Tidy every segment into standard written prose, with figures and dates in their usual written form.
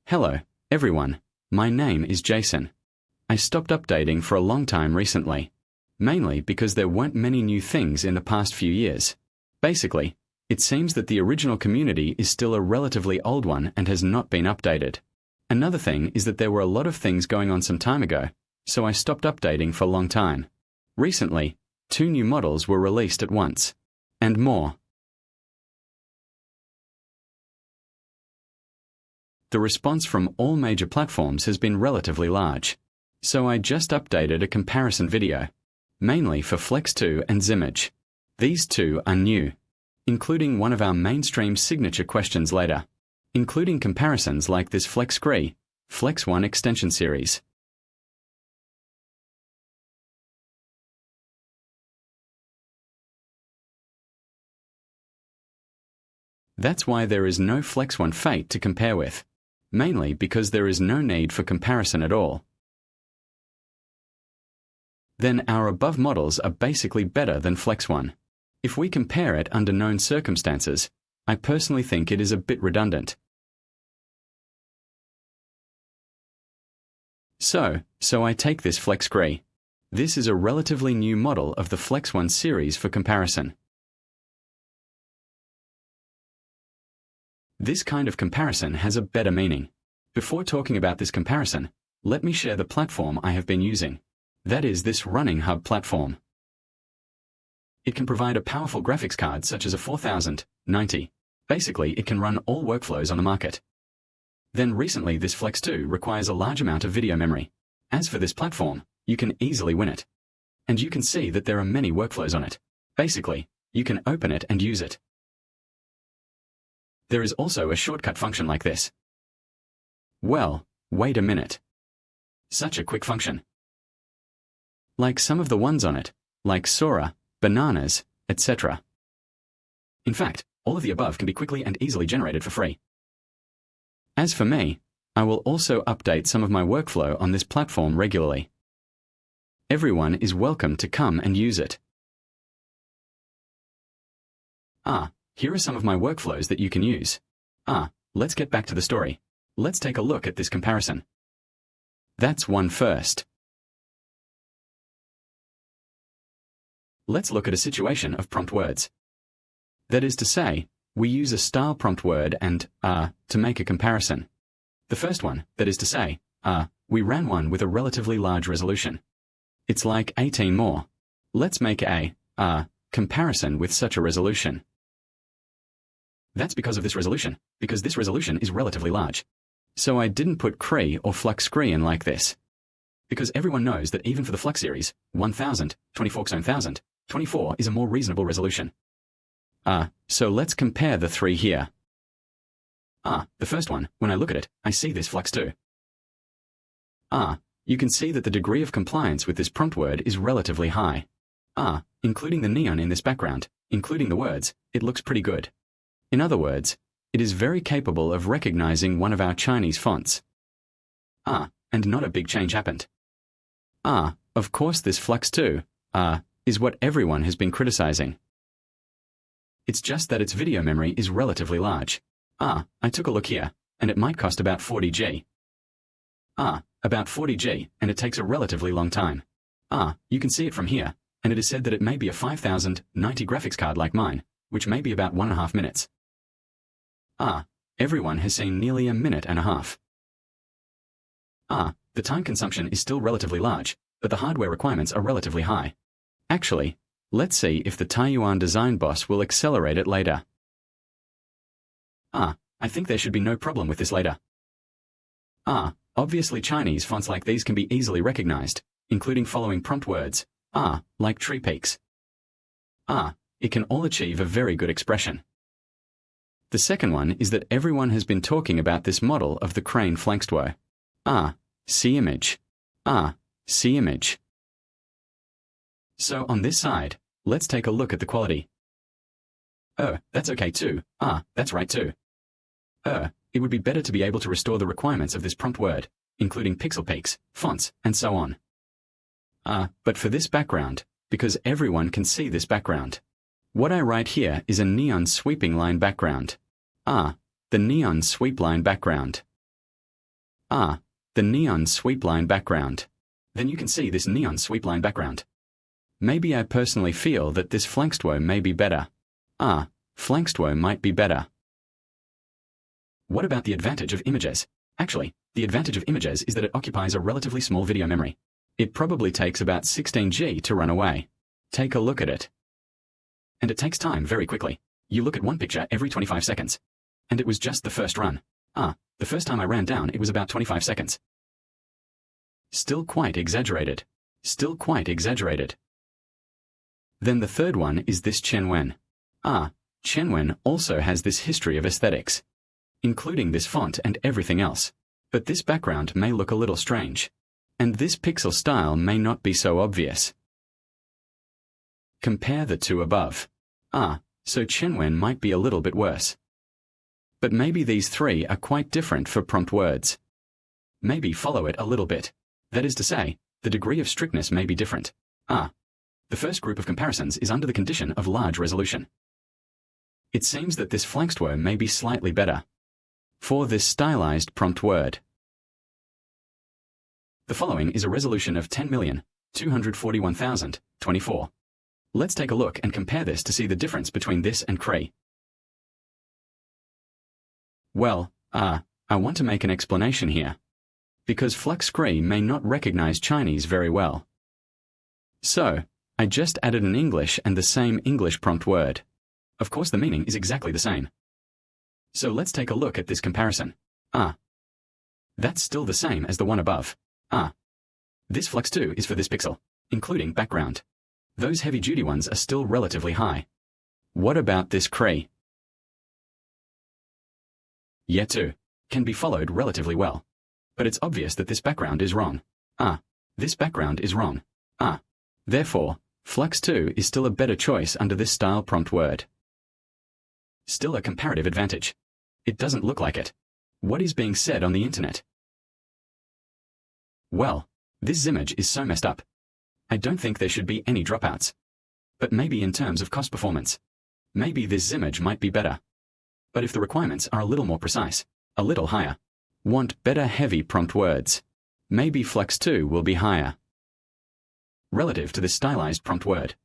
Hello, everyone. My name is Jason. I stopped updating for a long time recently, mainly because there weren't many new things in the past few years. Basically, it seems that the original community is still a relatively old one and has not been updated. Another thing is that there were a lot of things going on some time ago, so I stopped updating for a long time. Recently, 2 new models were released at once. And more. The response from all major platforms has been relatively large. So I just updated a comparison video, mainly for Flux2 and Zimage. These 2 are new, including one of our mainstream signature questions later, including comparisons like this Flux2, Flux1 extension series. That's why there is no Flux1 Fate to compare with, mainly because there is no need for comparison at all. Then our above models are basically better than Flux1. If we compare it under known circumstances, I personally think it is a bit redundant. So I take this Flux2. This is a relatively new model of the Flux1 series for comparison. This kind of comparison has a better meaning. Before talking about this comparison, let me share the platform I have been using. That is this Running Hub platform. It can provide a powerful graphics card such as a 4090. Basically, it can run all workflows on the market. Then recently this Flux2 requires a large amount of video memory. As for this platform, you can easily win it. And you can see that there are many workflows on it. Basically, you can open it and use it. There is also a shortcut function like this. Well, wait a minute. Such a quick function. Like some of the ones on it, like Sora, bananas, etc. In fact, all of the above can be quickly and easily generated for free. As for me, I will also update some of my workflow on this platform regularly. Everyone is welcome to come and use it. Here are some of my workflows that you can use. Let's get back to the story. Let's take a look at this comparison. That's one first. Let's look at a situation of prompt words. That is to say, we use a style prompt word and to make a comparison. The first one, that is to say, we ran one with a relatively large resolution. It's like 18 more. Let's make a comparison with such a resolution. That's because of this resolution, because this resolution is relatively large. So I didn't put Cree or Flux2 in like this. Because everyone knows that even for the Flux series, 1000, 24x1000, 24 is a more reasonable resolution. So let's compare the 3 here. The first one, when I look at it, I see this Flux2. You can see that the degree of compliance with this prompt word is relatively high. Including the neon in this background, including the words, it looks pretty good. In other words, it is very capable of recognizing one of our Chinese fonts. And not a big change happened. Of course this Flux2, is what everyone has been criticizing. It's just that its video memory is relatively large. I took a look here, and it might cost about 40 G. About 40 G, and it takes a relatively long time. You can see it from here, and it is said that it may be a 5090 graphics card like mine, which may be about 1.5 minutes. Everyone has seen nearly 1.5 minutes. The time consumption is still relatively large, but the hardware requirements are relatively high. Actually, let's see if the Taiyuan design boss will accelerate it later. I think there should be no problem with this later. Obviously Chinese fonts like these can be easily recognized, including following prompt words, like tree peaks. It can all achieve a very good expression. The second one is that everyone has been talking about this model of the crane Flux2. See image. See image. So on this side, let's take a look at the quality. That's okay too. That's right too. It would be better to be able to restore the requirements of this prompt word, including pixel peaks, fonts, and so on. But for this background, because everyone can see this background. What I write here is a neon sweeping line background. The neon sweep line background. Ah, the neon sweep line background. Then you can see this neon sweep line background. Maybe I personally feel that this Flux2 may be better. Ah, Flux2 might be better. What about the advantage of images? Actually, the advantage of images is that it occupies a relatively small video memory. It probably takes about 16 GB to run away. Take a look at it. And it takes time very quickly. You look at one picture every 25 seconds. And it was just the first run. The first time I ran down it was about 25 seconds. Still quite exaggerated. Still quite exaggerated. Then the third one is this Chenwen. Chenwen also has this history of aesthetics, including this font and everything else. But this background may look a little strange. And this pixel style may not be so obvious. Compare the two above. So Chenwen might be a little bit worse. But maybe these three are quite different for prompt words. Maybe follow it a little bit. That is to say, the degree of strictness may be different. The first group of comparisons is under the condition of large resolution. It seems that this Flux2 may be slightly better for this stylized prompt word. The following is a resolution of 10,241,024. Let's take a look and compare this to see the difference between this and Cree. Well, I want to make an explanation here. Because Flux2 may not recognize Chinese very well. So, I just added an English and the same English prompt word. Of course the meaning is exactly the same. So let's take a look at this comparison. That's still the same as the one above. This Flux2 is for this pixel, including background. Those heavy-duty ones are still relatively high. What about this Cree? Yeah too, can be followed relatively well. But it's obvious that this background is wrong. This background is wrong. Therefore, Flux2 is still a better choice under this style prompt word. Still a comparative advantage. It doesn't look like it. What is being said on the internet? Well, this image is so messed up. I don't think there should be any dropouts. But maybe in terms of cost performance. Maybe this image might be better. But if the requirements are a little more precise, a little higher, want better heavy prompt words, maybe Flux2 will be higher. Relative to this stylized prompt word.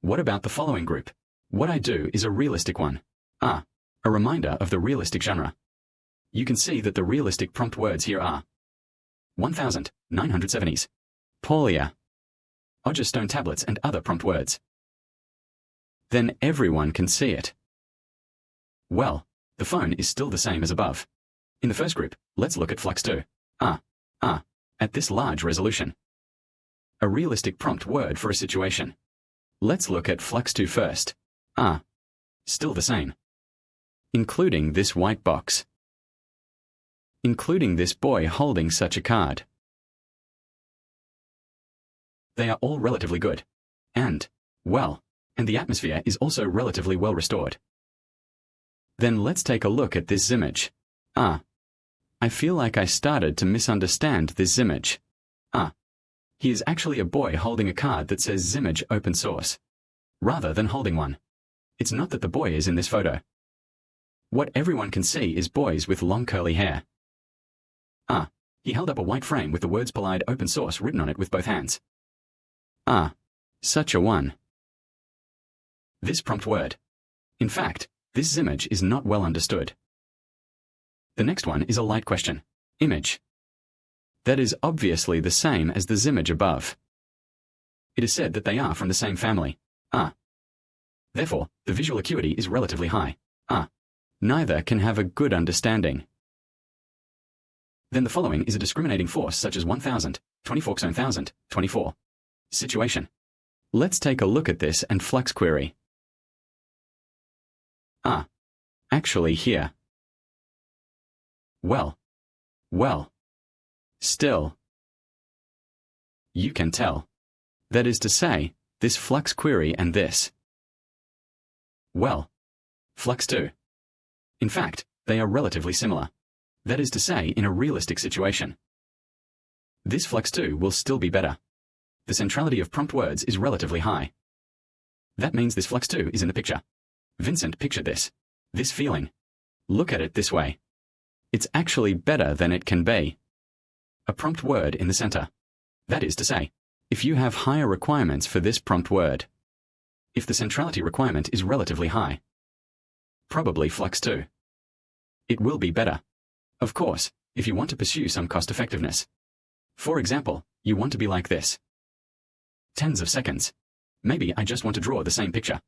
What about the following group? What I do is a realistic one. A reminder of the realistic genre. You can see that the realistic prompt words here are 1970s, Paulia, Odger stone tablets and other prompt words. Then everyone can see it. Well, the phone is still the same as above. In the first group, let's look at Flux2. At this large resolution. A realistic prompt word for a situation. Let's look at Flux2 first. Still the same. Including this white box. Including this boy holding such a card. They are all relatively good. And the atmosphere is also relatively well restored. Then let's take a look at this image. I feel like I started to misunderstand this image. He is actually a boy holding a card that says Zimage open source, rather than holding one. It's not that the boy is in this photo. What everyone can see is boys with long curly hair. He held up a white frame with the words Polide open source written on it with both hands. Such a one. This prompt word. In fact, this image is not well understood. The next one is a light question. Image. That is obviously the same as the image above. It is said that they are from the same family. Therefore, the visual acuity is relatively high. Neither can have a good understanding. Then the following is a discriminating force such as 1000, 24,000, 24. Situation. Let's take a look at this and flux query. Actually here. Well. Still. You can tell. That is to say, this flux query and this. Flux2. In fact, they are relatively similar. That is to say, in a realistic situation. This Flux2 will still be better. The centrality of prompt words is relatively high. That means this Flux2 is in the picture. Vincent pictured this. This feeling. Look at it this way. It's actually better than it can be. A prompt word in the center. That is to say, if you have higher requirements for this prompt word, if the centrality requirement is relatively high, probably Flux2. It will be better. Of course, if you want to pursue some cost effectiveness. For example, you want to be like this. Tens of seconds. Maybe I just want to draw the same picture.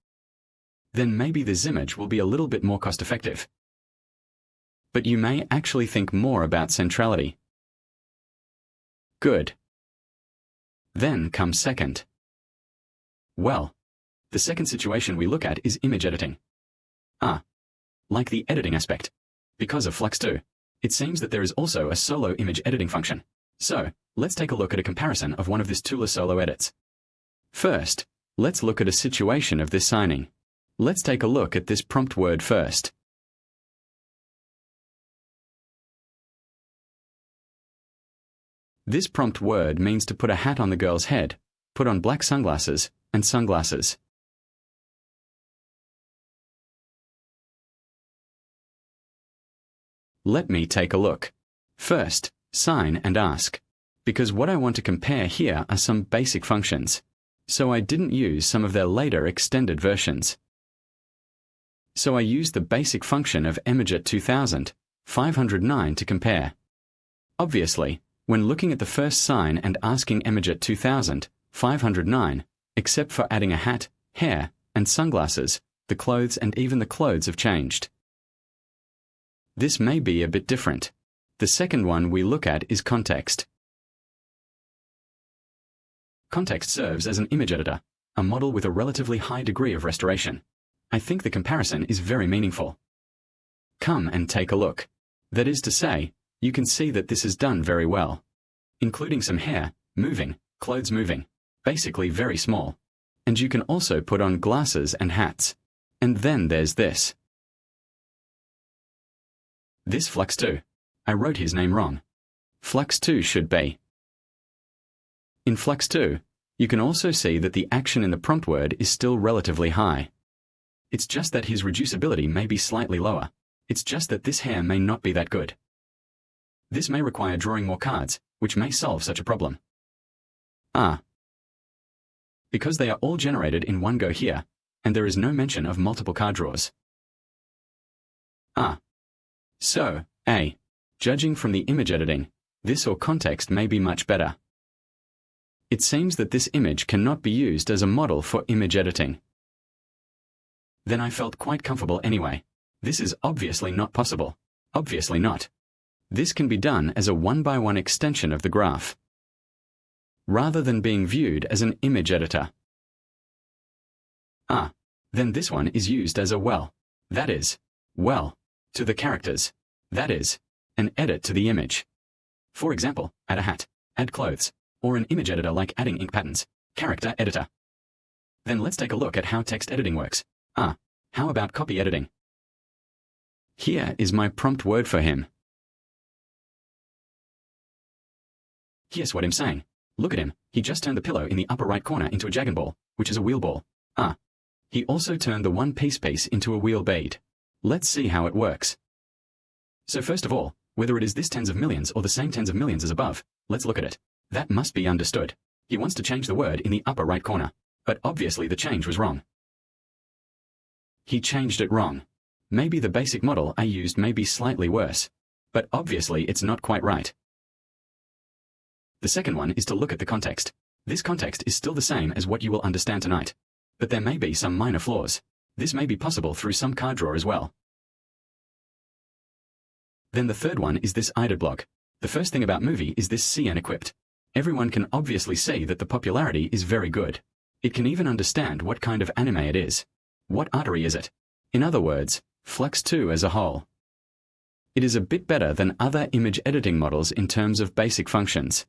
Then maybe this image will be a little bit more cost effective. But you may actually think more about centrality. Good. Then comes second. Well, the second situation we look at is image editing. Like the editing aspect. Because of Flux2, it seems that there is also a solo image editing function. So, let's take a look at a comparison of one of this tool's solo edits. First, let's look at a situation of this signing. Let's take a look at this prompt word first. This prompt word means to put a hat on the girl's head, put on black sunglasses, and sunglasses. Let me take a look. First, sign and ask. Because what I want to compare here are some basic functions. So I didn't use some of their later extended versions. So I used the basic function of Imager 2000, 509 to compare. Obviously, when looking at the first sign and asking Imager 2000, 509, except for adding a hat, hair, and sunglasses, the clothes and even the clothes have changed. This may be a bit different. The second one we look at is context. Context serves as an image editor, a model with a relatively high degree of restoration. I think the comparison is very meaningful. Come and take a look. That is to say, you can see that this is done very well. Including some hair, moving, clothes moving, basically very small. And you can also put on glasses and hats. And then there's this. This Flux2. I wrote his name wrong. Flux2 should be. In Flux2, you can also see that the action in the prompt word is still relatively high. It's just that his reducibility may be slightly lower. It's just that this hair may not be that good. This may require drawing more cards, which may solve such a problem. Because they are all generated in one go here, and there is no mention of multiple card draws. So, judging from the image editing, this or context may be much better. It seems that this image cannot be used as a model for image editing. Then I felt quite comfortable anyway. This is obviously not possible. Obviously not. This can be done as a one-by-one extension of the graph, rather than being viewed as an image editor. Then this one is used as a that is, to the characters, that is, an edit to the image. For example, add a hat, add clothes, or an image editor like adding ink patterns, character editor. Then let's take a look at how text editing works. How about copy editing? Here is my prompt word for him. Here's what I'm saying. Look at him, he just turned the pillow in the upper right corner into a jagged ball, which is a wheel ball. He also turned the one-piece piece into a wheel bead. Let's see how it works. So first of all, whether it is this tens of millions or the same tens of millions as above, let's look at it. That must be understood. He wants to change the word in the upper right corner, but obviously the change was wrong. He changed it wrong. Maybe the basic model I used may be slightly worse, but obviously it's not quite right. The second one is to look at the context. This context is still the same as what you will understand tonight, but there may be some minor flaws. This may be possible through some card draw as well. Then the third one is this idle block. The first thing about movie is this CN equipped. Everyone can obviously see that the popularity is very good. It can even understand what kind of anime it is. What artery is it? In other words, Flux2 as a whole. It is a bit better than other image editing models in terms of basic functions.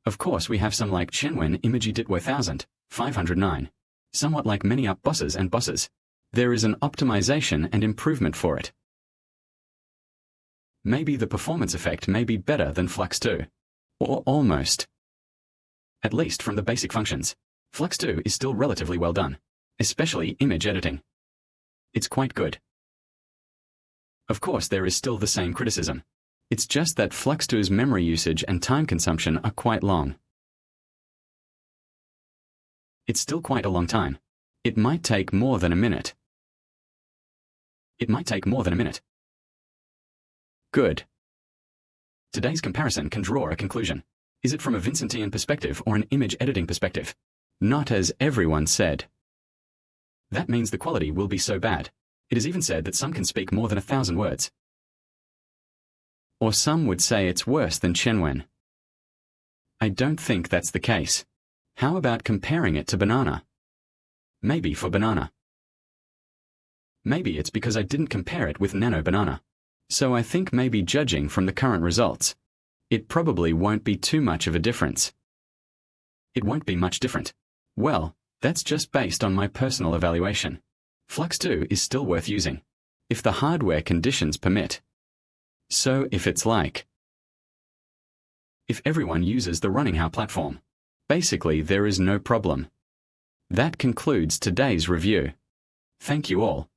Of course we have some like Chenwen Imagy Dit 1000, 509. Somewhat like many up bosses and bosses. There is an optimization and improvement for it. Maybe the performance effect may be better than Flux2. Or almost. At least from the basic functions. Flux2 is still relatively well done. Especially image editing. It's quite good. Of course there is still the same criticism. It's just that Flux2's memory usage and time consumption are quite long. It's still quite a long time. It might take more than a minute. It might take more than a minute. Good. Today's comparison can draw a conclusion. Is it from a Vincentian perspective or an image editing perspective? Not as everyone said. That means the quality will be so bad. It is even said that some can speak more than 1,000 words. Or some would say it's worse than Chenwen. I don't think that's the case. How about comparing it to Banana? Maybe for Banana. Maybe it's because I didn't compare it with Nano Banana. So I think maybe judging from the current results, it probably won't be too much of a difference. It won't be much different. Well, that's just based on my personal evaluation. Flux2 is still worth using, if the hardware conditions permit. So if everyone uses the RunningHow platform, basically there is no problem. That concludes today's review. Thank you all.